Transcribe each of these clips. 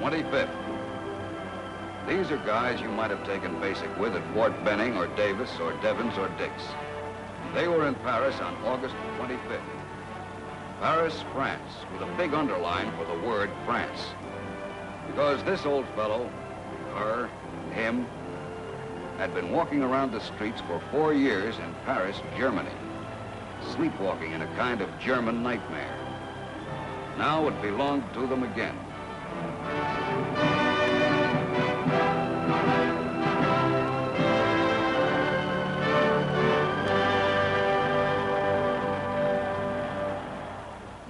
25th. These are guys you might have taken basic with at Fort Benning or Davis or Devens or Dix. They were in Paris on August 25th. Paris, France, with a big underline for the word France. Because this old fellow, her, him, had been walking around the streets for 4 years in Paris, Germany, sleepwalking in a kind of German nightmare. Now it belonged to them again.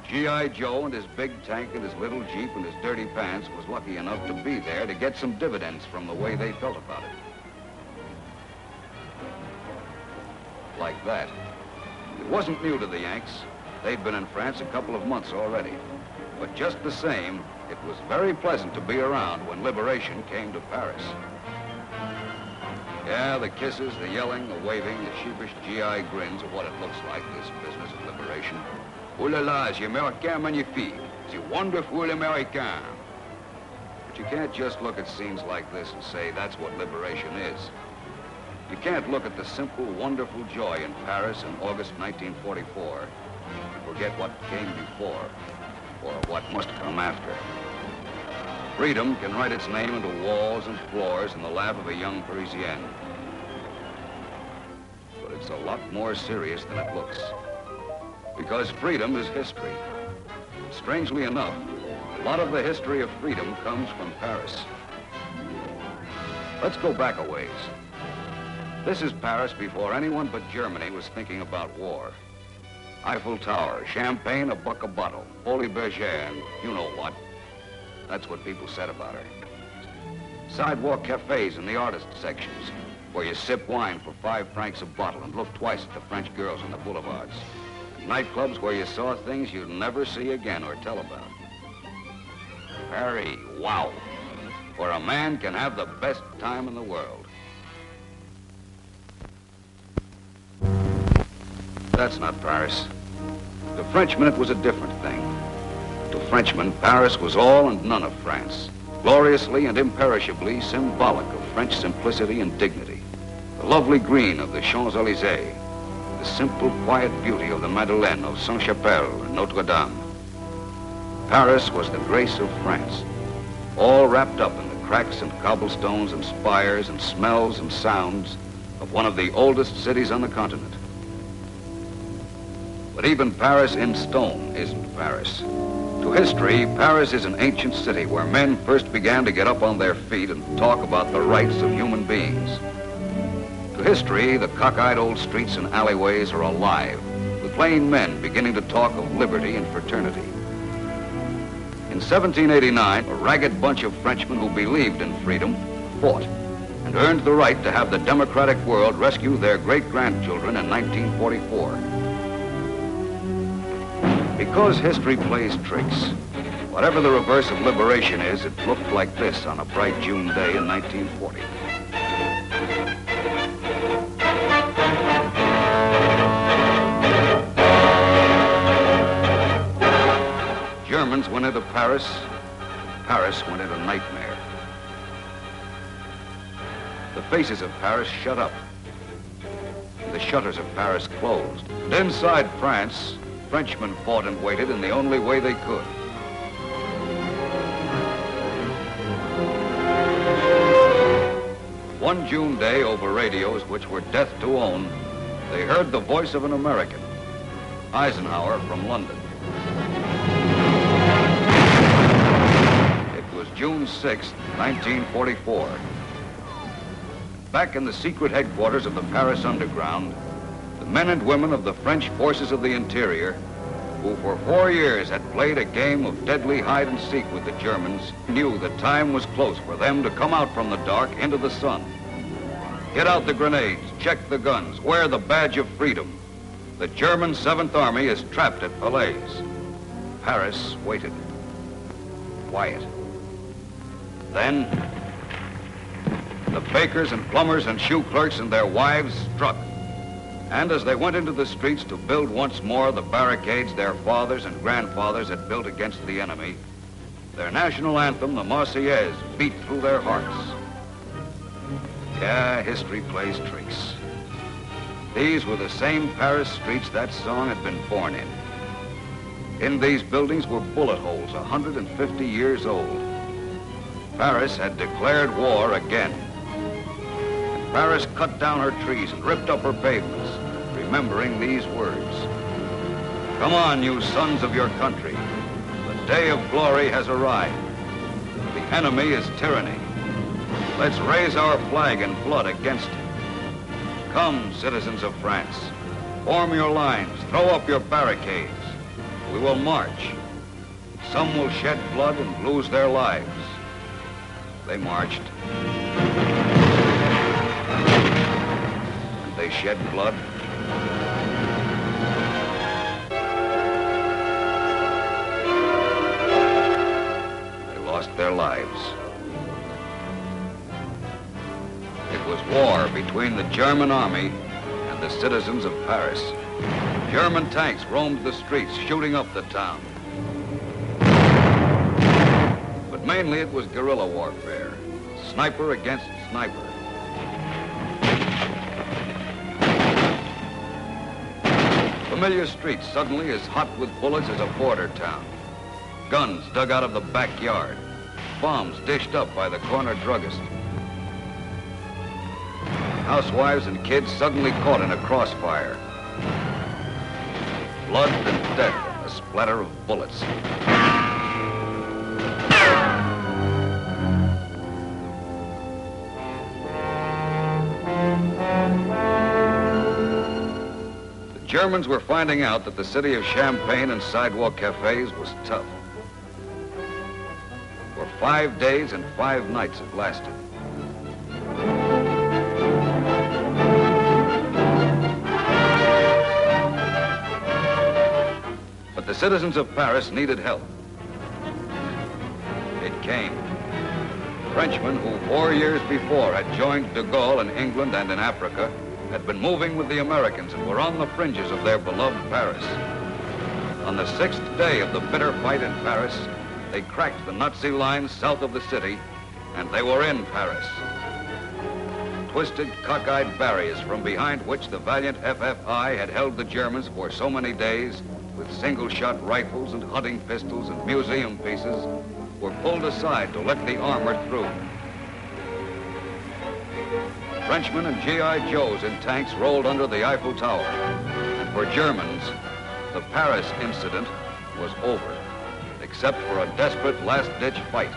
G.I. Joe and his big tank and his little Jeep and his dirty pants was lucky enough to be there to get some dividends from the way they felt about it. Like that. It wasn't new to the Yanks. They'd been in France a couple of months already. But just the same, it was very pleasant to be around when liberation came to Paris. Yeah, the kisses, the yelling, the waving, the sheepish GI grins are what it looks like, this business of liberation. Oh la la, the Américain magnifique, the wonderful Américain. But you can't just look at scenes like this and say that's what liberation is. You can't look at the simple, wonderful joy in Paris in August 1944 and forget what came before, or what must come after. Freedom can write its name into walls and floors in the lap of a young Parisienne. But it's a lot more serious than it looks. Because freedom is history. Strangely enough, a lot of the history of freedom comes from Paris. Let's go back a ways. This is Paris before anyone but Germany was thinking about war. Eiffel Tower, champagne, $1 a bottle, Holy Berger, and you know what. That's what people said about her. Sidewalk cafes in the artist sections, where you sip wine for 5 francs a bottle and look twice at the French girls on the boulevards. Nightclubs where you saw things you'd never see again or tell about. Paris, wow, where a man can have the best time in the world. That's not Paris. To Frenchmen, it was a different thing. To Frenchmen, Paris was all and none of France, gloriously and imperishably symbolic of French simplicity and dignity. The lovely green of the Champs-Élysées, the simple, quiet beauty of the Madeleine, of Saint-Chapelle and Notre Dame. Paris was the grace of France, all wrapped up in the cracks and cobblestones and spires and smells and sounds of one of the oldest cities on the continent. But even Paris in stone isn't Paris. To history, Paris is an ancient city where men first began to get up on their feet and talk about the rights of human beings. To history, the cockeyed old streets and alleyways are alive, with plain men beginning to talk of liberty and fraternity. In 1789, a ragged bunch of Frenchmen who believed in freedom fought and earned the right to have the democratic world rescue their great-grandchildren in 1944. Because history plays tricks, whatever the reverse of liberation is, it looked like this on a bright June day in 1940. Germans went into Paris, Paris went into nightmare. The faces of Paris shut up, and the shutters of Paris closed. And inside France, Frenchmen fought and waited in the only way they could. One June day, over radios which were death to own, they heard the voice of an American, Eisenhower from London. It was June 6, 1944. Back in the secret headquarters of the Paris Underground, the men and women of the French forces of the interior, who for 4 years had played a game of deadly hide-and-seek with the Germans, knew the time was close for them to come out from the dark into the sun. Get out the grenades, check the guns, wear the badge of freedom. The German 7th Army is trapped at Falaise. Paris waited. Quiet. Then, the bakers and plumbers and shoe clerks and their wives struck. And as they went into the streets to build once more the barricades their fathers and grandfathers had built against the enemy, Their national anthem, the Marseillaise, beat through their hearts. Yeah, history plays tricks. These were the same Paris streets that song had been born in. In these buildings were bullet holes 150 years old. Paris had declared war again. And Paris cut down her trees and ripped up her pavements, remembering these words. Come on, you sons of your country. The day of glory has arrived. The enemy is tyranny. Let's raise our flag in blood against it. Come, citizens of France, form your lines, throw up your barricades. We will march. Some will shed blood and lose their lives. They marched. And they shed blood. They lost their lives. It was war between the German army and the citizens of Paris. German tanks roamed the streets, shooting up the town. But mainly it was guerrilla warfare, sniper against sniper. Familiar streets suddenly as hot with bullets as a border town. Guns dug out of the backyard. Bombs dished up by the corner druggist. Housewives and kids suddenly caught in a crossfire. Blood and death and a splatter of bullets. The Germans were finding out that the city of champagne and sidewalk cafes was tough. For 5 days and 5 nights it lasted. But the citizens of Paris needed help. It came. Frenchmen who 4 years before had joined de Gaulle in England and in Africa had been moving with the Americans and were on the fringes of their beloved Paris. On the 6th day of the bitter fight in Paris, they cracked the Nazi lines south of the city, and they were in Paris. Twisted, cockeyed barriers from behind which the valiant FFI had held the Germans for so many days with single-shot rifles and hunting pistols and museum pieces were pulled aside to let the armor through. Frenchmen and G.I. Joes in tanks rolled under the Eiffel Tower. And for Germans, the Paris incident was over, except for a desperate last-ditch fight.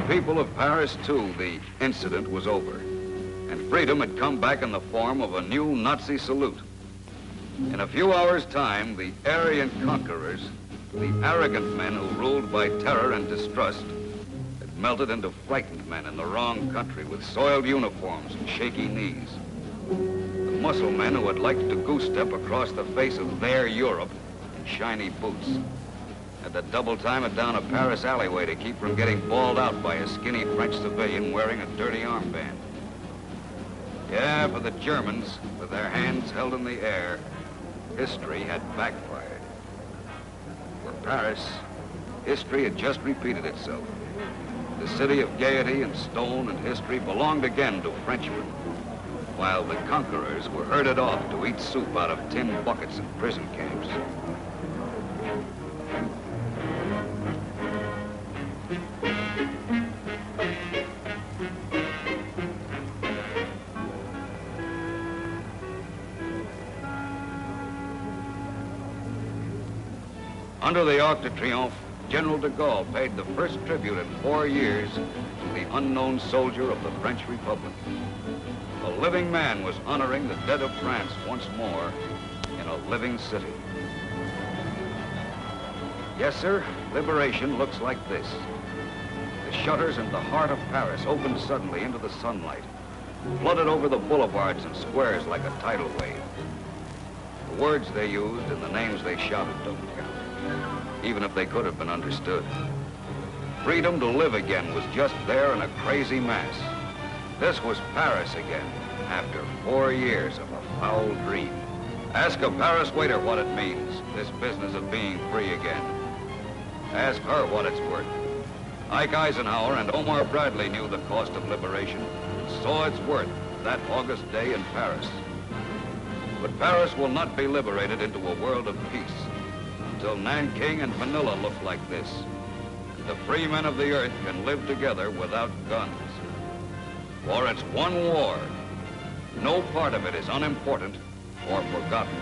People of Paris, too, the incident was over, and freedom had come back in the form of a new Nazi salute. In a few hours' time, the Aryan conquerors, the arrogant men who ruled by terror and distrust, had melted into frightened men in the wrong country with soiled uniforms and shaky knees. The muscle men who had liked to goose-step across the face of their Europe in shiny boots. Had to double-time it down a Paris alleyway to keep from getting bawled out by a skinny French civilian wearing a dirty armband. Yeah, for the Germans, with their hands held in the air, history had backfired. For Paris, history had just repeated itself. The city of gaiety and stone and history belonged again to Frenchmen, while the conquerors were herded off to eat soup out of tin buckets in prison camps. Under the Arc de Triomphe, General de Gaulle paid the first tribute in 4 years to the unknown soldier of the French Republic. A living man was honoring the dead of France once more in a living city. Yes, sir, liberation looks like this. The shutters in the heart of Paris opened suddenly into the sunlight, flooded over the boulevards and squares like a tidal wave. The words they used and the names they shouted don't count, even if they could have been understood. Freedom to live again was just there in a crazy mass. This was Paris again, after 4 years of a foul dream. Ask a Paris waiter what it means, this business of being free again. Ask her what it's worth. Ike Eisenhower and Omar Bradley knew the cost of liberation, saw its worth that August day in Paris. But Paris will not be liberated into a world of peace until Nanking and Manila look like this. The free men of the earth can live together without guns. For it's one war. No part of it is unimportant or forgotten.